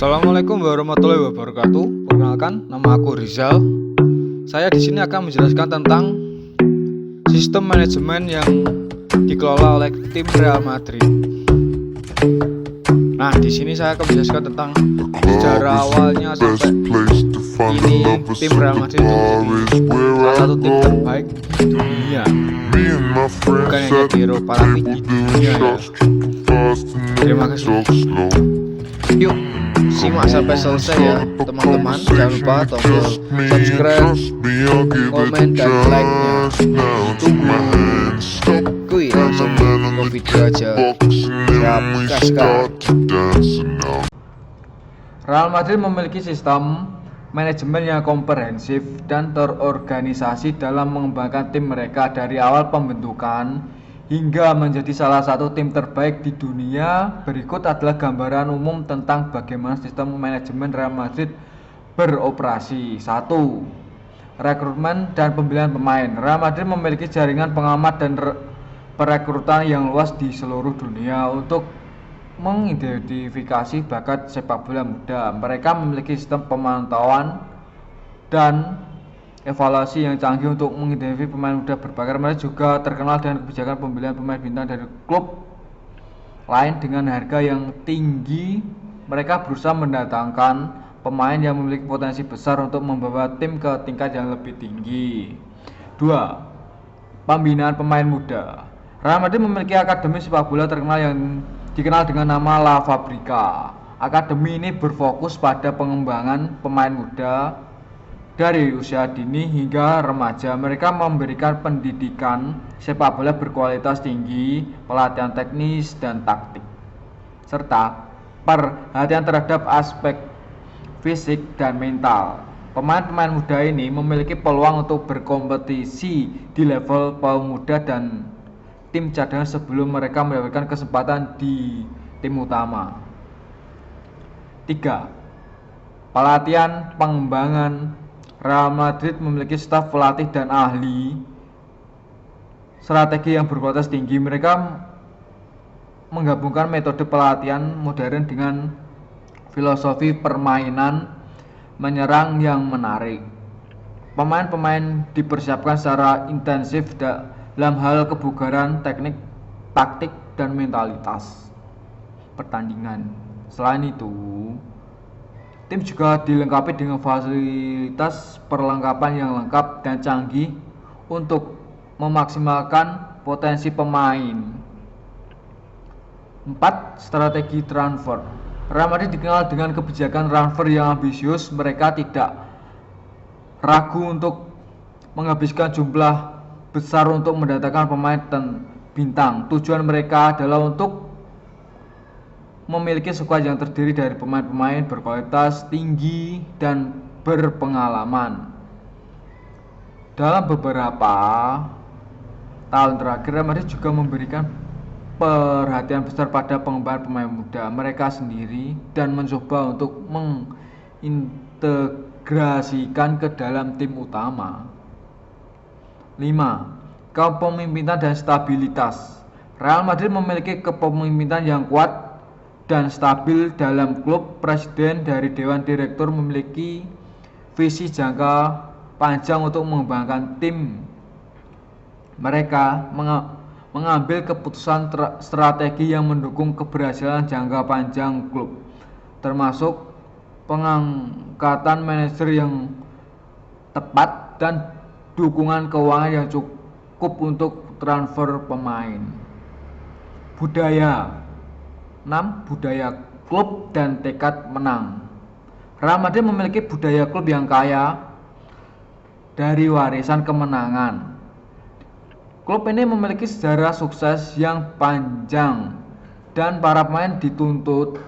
Assalamualaikum warahmatullahi wabarakatuh. Perkenalkan, nama aku Rizal. Saya di sini akan menjelaskan tentang sistem manajemen yang dikelola oleh tim Real Madrid. Nah, di sini saya akan menjelaskan tentang sejarah awalnya sampai ini tim Real Madrid itu menjadi salah satu tim terbaik di dunia. Bukan hanya di Eropa tapi di dunia ya. Terima kasih. Yuk, simak sampai selesai ya teman-teman. Jangan lupa tombol subscribe, komen, dan like-nya. Tunggu. Kuy, langsung ke video aja. Siap, gaskan. Real Madrid memiliki sistem manajemen yang komprehensif dan terorganisasi dalam mengembangkan tim mereka dari awal pembentukan hingga menjadi salah satu tim terbaik di dunia. Berikut adalah gambaran umum tentang bagaimana sistem manajemen Real Madrid beroperasi. 1. Rekrutmen dan pembelian pemain. Real Madrid memiliki jaringan pengamat dan perekrutan yang luas di seluruh dunia untuk mengidentifikasi bakat sepak bola muda. Mereka memiliki sistem pemantauan dan evaluasi yang canggih untuk mengidentifikasi pemain muda berbakat. Mereka juga terkenal dengan kebijakan pembelian pemain bintang dari klub lain dengan harga yang tinggi. Mereka berusaha mendatangkan pemain yang memiliki potensi besar untuk membawa tim ke tingkat yang lebih tinggi. 2. Pembinaan pemain muda. Real Madrid memiliki akademi sepak bola terkenal yang dikenal dengan nama La Fabrica. Akademi ini berfokus pada pengembangan pemain muda dari usia dini hingga remaja. Mereka memberikan pendidikan sepak bola berkualitas tinggi, pelatihan teknis dan taktik, serta perhatian terhadap aspek fisik dan mental. Pemain-pemain muda ini memiliki peluang untuk berkompetisi di level pemuda dan tim cadangan sebelum mereka mendapatkan kesempatan di tim utama. 3. Pelatihan pengembangan. Real Madrid memiliki staf pelatih dan ahli strategi yang berkualitas tinggi. Mereka menggabungkan metode pelatihan modern dengan filosofi permainan menyerang yang menarik. Pemain-pemain dipersiapkan secara intensif dalam hal kebugaran, teknik, taktik, dan mentalitas pertandingan. Selain itu, tim juga dilengkapi dengan fasilitas perlengkapan yang lengkap dan canggih untuk memaksimalkan potensi pemain. 4. Strategi transfer. Real Madrid dikenal dengan kebijakan transfer yang ambisius. Mereka tidak ragu untuk menghabiskan jumlah besar untuk mendatangkan pemain dan bintang. Tujuan mereka adalah untuk memiliki skuad yang terdiri dari pemain-pemain berkualitas tinggi dan berpengalaman. Dalam beberapa tahun terakhir, Real Madrid juga memberikan perhatian besar pada pengembangan pemain muda mereka sendiri dan mencoba untuk mengintegrasikan ke dalam tim utama. 5. Kepemimpinan dan stabilitas. Real Madrid memiliki kepemimpinan yang kuat dan stabil dalam klub. Presiden dari Dewan Direktur memiliki visi jangka panjang untuk mengembangkan tim. Mereka mengambil keputusan strategi yang mendukung keberhasilan jangka panjang klub, termasuk pengangkatan manajer yang tepat dan dukungan keuangan yang cukup untuk transfer pemain. Budaya. 6. Budaya klub dan tekad menang. Real Madrid memiliki budaya klub yang kaya dari warisan kemenangan. Klub ini memiliki sejarah sukses yang panjang dan para pemain dituntut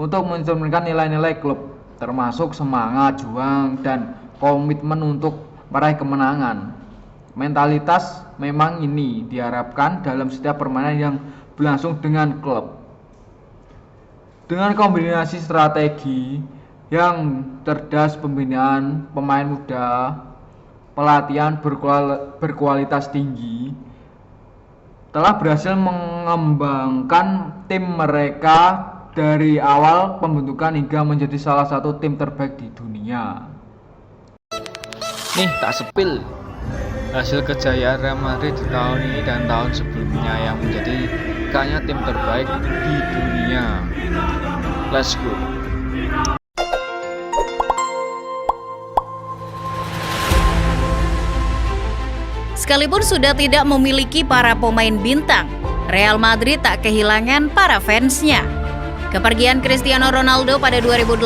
untuk mencerminkan nilai-nilai klub, termasuk semangat juang dan komitmen untuk meraih kemenangan. Mentalitas memang ini diharapkan dalam setiap permainan yang berlangsung dengan klub. Dengan kombinasi strategi yang cerdas, pembinaan pemain muda, pelatihan berkualitas tinggi, telah berhasil mengembangkan tim mereka dari awal pembentukan hingga menjadi salah satu tim terbaik di dunia. Nih tak sepil hasil kejayaan Real Madrid di tahun ini dan tahun sebelumnya yang menjadi kayaknya tim terbaik di dunia. Let's go. Sekalipun sudah tidak memiliki para pemain bintang, Real Madrid tak kehilangan para fansnya. Kepergian Cristiano Ronaldo pada 2018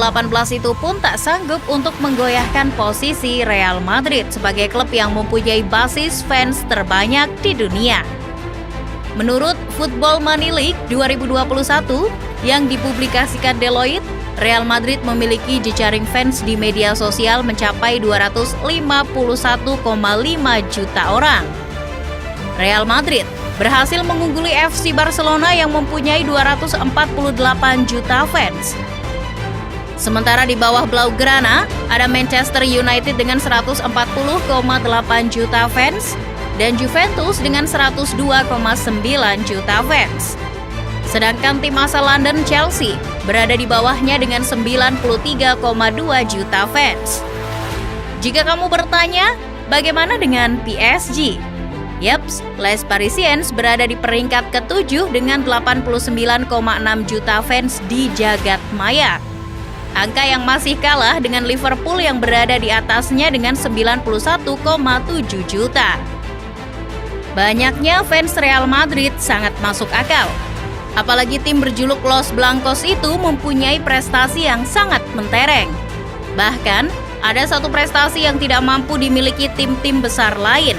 itu pun tak sanggup untuk menggoyahkan posisi Real Madrid sebagai klub yang mempunyai basis fans terbanyak di dunia. Menurut Football Money League 2021 yang dipublikasikan Deloitte, Real Madrid memiliki jejaring fans di media sosial mencapai 251,5 juta orang. Real Madrid berhasil mengungguli FC Barcelona yang mempunyai 248 juta fans. Sementara di bawah Blaugrana ada Manchester United dengan 140,8 juta fans dan Juventus dengan 102,9 juta fans. Sedangkan tim asal London Chelsea berada di bawahnya dengan 93,2 juta fans. Jika kamu bertanya, bagaimana dengan PSG? Yaps, Les Parisiens berada di peringkat ke-7 dengan 89,6 juta fans di jagat maya. Angka yang masih kalah dengan Liverpool yang berada di atasnya dengan 91,7 juta. Banyaknya fans Real Madrid sangat masuk akal. Apalagi tim berjuluk Los Blancos itu mempunyai prestasi yang sangat mentereng. Bahkan, ada satu prestasi yang tidak mampu dimiliki tim-tim besar lain.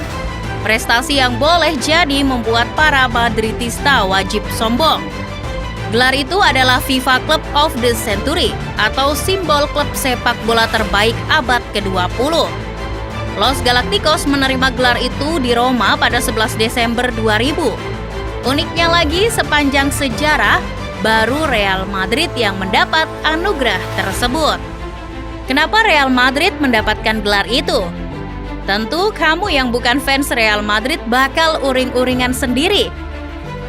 Prestasi yang boleh jadi membuat para Madridista wajib sombong. Gelar itu adalah FIFA Club of the Century atau simbol klub sepak bola terbaik abad ke-20. Los Galacticos menerima gelar itu di Roma pada 11 Desember 2000. Uniknya lagi, sepanjang sejarah, baru Real Madrid yang mendapat anugerah tersebut. Kenapa Real Madrid mendapatkan gelar itu? Tentu kamu yang bukan fans Real Madrid bakal uring-uringan sendiri.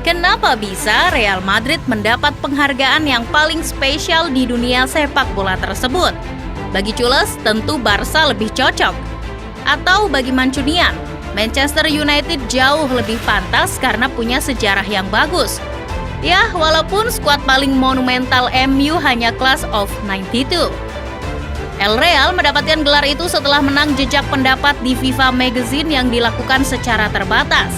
Kenapa bisa Real Madrid mendapat penghargaan yang paling spesial di dunia sepak bola tersebut? Bagi Cules, tentu Barca lebih cocok. Atau bagi Mancunian, Manchester United jauh lebih pantas karena punya sejarah yang bagus. Ya, walaupun skuad paling monumental MU hanya class of 92. El Real mendapatkan gelar itu setelah menang jejak pendapat di FIFA Magazine yang dilakukan secara terbatas.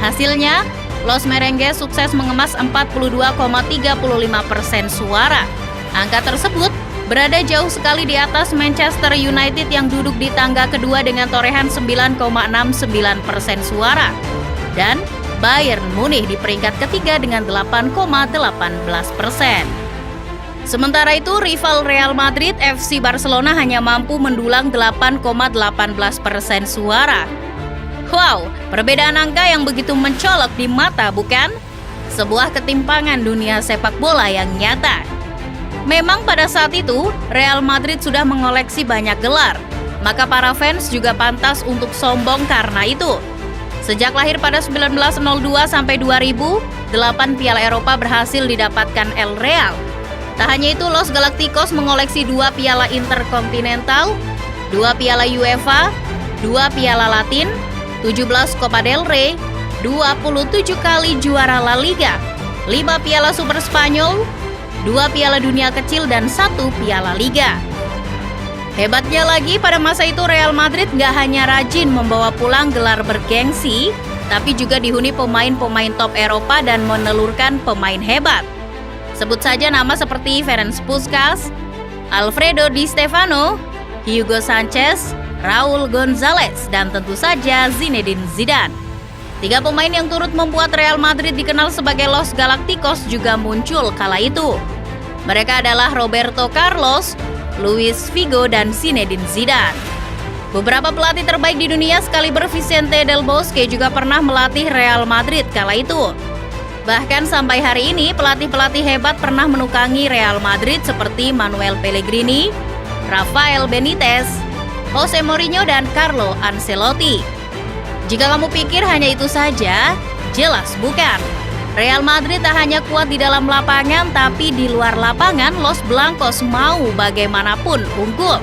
Hasilnya, Los Merengues sukses mengemas 42,35% suara. Angka tersebut berada jauh sekali di atas Manchester United yang duduk di tangga kedua dengan torehan 9,69% suara. Dan Bayern Munich di peringkat ketiga dengan 8,18%. Sementara itu, rival Real Madrid FC Barcelona hanya mampu mendulang 8,18% suara. Wow, perbedaan angka yang begitu mencolok di mata, bukan? Sebuah ketimpangan dunia sepak bola yang nyata. Memang pada saat itu, Real Madrid sudah mengoleksi banyak gelar, maka para fans juga pantas untuk sombong karena itu. Sejak lahir pada 1902 sampai 2000, 8 Piala Eropa berhasil didapatkan El Real. Tak hanya itu, Los Galacticos mengoleksi 2 Piala Interkontinental, 2 Piala UEFA, 2 Piala Latin, 17 Copa del Rey, 27 kali juara La Liga, 5 Piala Super Spanyol, 2 Piala Dunia Kecil dan 1 Piala Liga. Hebatnya lagi, pada masa itu Real Madrid gak hanya rajin membawa pulang gelar bergengsi, tapi juga dihuni pemain-pemain top Eropa dan menelurkan pemain hebat. Sebut saja nama seperti Ferenc Puskás, Alfredo Di Stefano, Hugo Sanchez, Raúl González, dan tentu saja Zinedine Zidane. 3 pemain yang turut membuat Real Madrid dikenal sebagai Los Galacticos juga muncul kala itu. Mereka adalah Roberto Carlos, Luis Figo, dan Zinedine Zidane. Beberapa pelatih terbaik di dunia sekaliber Vicente Del Bosque juga pernah melatih Real Madrid kala itu. Bahkan sampai hari ini, pelatih-pelatih hebat pernah menukangi Real Madrid seperti Manuel Pellegrini, Rafael Benitez, Jose Mourinho, dan Carlo Ancelotti. Jika kamu pikir hanya itu saja, jelas bukan. Real Madrid tak hanya kuat di dalam lapangan, tapi di luar lapangan Los Blancos mau bagaimanapun unggul.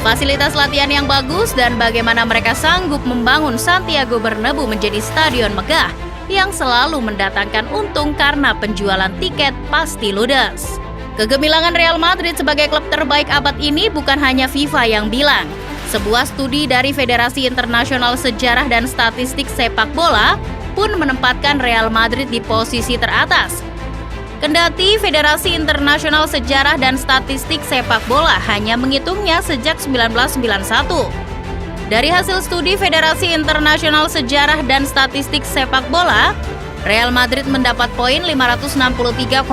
Fasilitas latihan yang bagus dan bagaimana mereka sanggup membangun Santiago Bernabeu menjadi stadion megah yang selalu mendatangkan untung karena penjualan tiket pasti ludes. Kegemilangan Real Madrid sebagai klub terbaik abad ini bukan hanya FIFA yang bilang. Sebuah studi dari Federasi Internasional Sejarah dan Statistik Sepak Bola pun menempatkan Real Madrid di posisi teratas. Kendati Federasi Internasional Sejarah dan Statistik Sepak Bola hanya menghitungnya sejak 1991. Dari hasil studi Federasi Internasional Sejarah dan Statistik Sepak Bola, Real Madrid mendapat poin 563,50.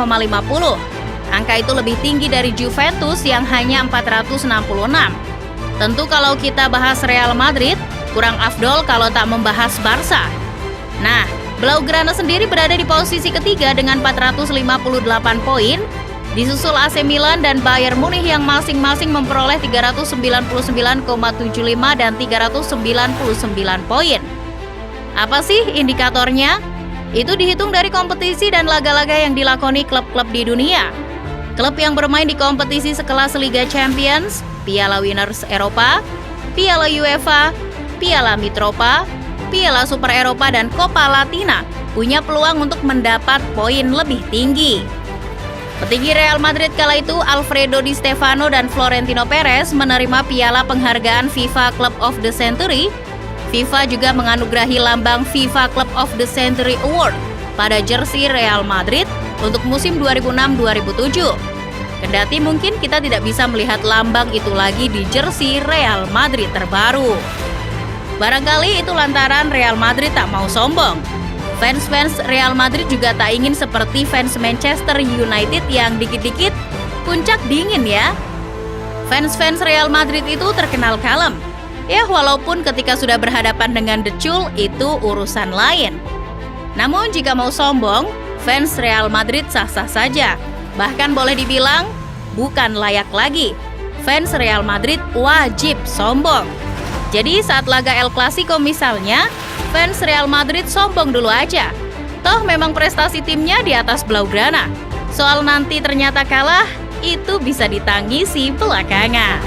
Angka itu lebih tinggi dari Juventus yang hanya 466. Tentu kalau kita bahas Real Madrid, kurang afdol kalau tak membahas Barca. Nah, Blaugrana sendiri berada di posisi ketiga dengan 458 poin, disusul AC Milan dan Bayern Munich yang masing-masing memperoleh 399,75 dan 399 poin. Apa sih indikatornya? Itu dihitung dari kompetisi dan laga-laga yang dilakoni klub-klub di dunia. Klub yang bermain di kompetisi sekelas Liga Champions, Piala Winners Eropa, Piala UEFA, Piala Mitropa, Piala Super Eropa, dan Copa Latina punya peluang untuk mendapat poin lebih tinggi. Petinggi Real Madrid kala itu, Alfredo Di Stefano dan Florentino Perez, menerima piala penghargaan FIFA Club of the Century. FIFA juga menganugerahi lambang FIFA Club of the Century Award pada jersey Real Madrid untuk musim 2006-2007. Kendati mungkin kita tidak bisa melihat lambang itu lagi di jersey Real Madrid terbaru. Barangkali itu lantaran Real Madrid tak mau sombong. Fans-fans Real Madrid juga tak ingin seperti fans Manchester United yang dikit-dikit puncak dingin ya. Fans-fans Real Madrid itu terkenal kalem. Ya walaupun ketika sudah berhadapan dengan decul itu urusan lain. Namun jika mau sombong, fans Real Madrid sah-sah saja. Bahkan boleh dibilang bukan layak lagi. Fans Real Madrid wajib sombong. Jadi saat laga El Clasico misalnya, fans Real Madrid sombong dulu aja. Toh memang prestasi timnya di atas Blaugrana. Soal nanti ternyata kalah, itu bisa ditangisi belakangan.